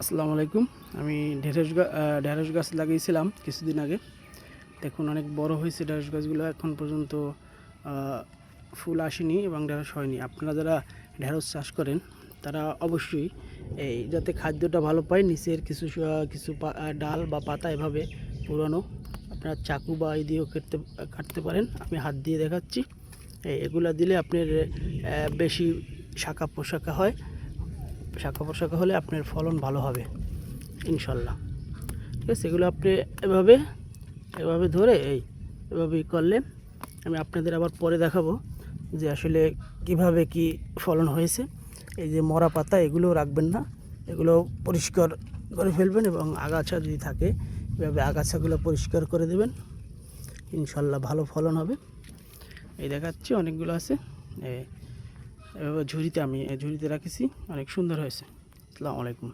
আসসালামু আলাইকুম। আমি ঢেঁড়স গাছ লাগিয়েছিলাম কিছুদিন আগে। দেখুন অনেক বড় হয়েছে ঢেঁড়স গাছগুলো, এখন পর্যন্ত ফুল আসেনি এবং ঢেঁড়স হয়নি। আপনারা যারা ঢেঁড়স চাষ করেন তারা অবশ্যই এই যাতে খাদ্যটা ভালো পায়, নিচের কিছু ডাল বা পাতা এভাবে পুরানো আপনারা চাকু বা এই দিয়েও কাটতে পারেন। আমি হাত দিয়ে দেখাচ্ছি। এগুলা দিলে আপনার বেশি শাখা পোশাখা হয়। শাখা পোশাখা হলে আপনার ফলন ভালো হবে ইনশাল্লাহ। ঠিক আছে, এগুলো আপনি এভাবে এভাবে ধরে এভাবেই করলে আমি আপনাদের আবার পরে দেখাবো যে আসলে কিভাবে কি ফলন হয়েছে। এই যে মরা পাতা এগুলো রাখবেন না, এগুলো পরিষ্কার করে ফেলবেন এবং আগাছা যদি থাকে এভাবে আগাছাগুলো পরিষ্কার করে দেবেন, ইনশাল্লাহ ভালো ফলন হবে। এই দেখাচ্ছি অনেকগুলো আছে। এভাবে ঝুড়িতে আমি ঝুড়িতে রাখেছি, অনেক সুন্দর হয়েছে। আসসালামু আলাইকুম।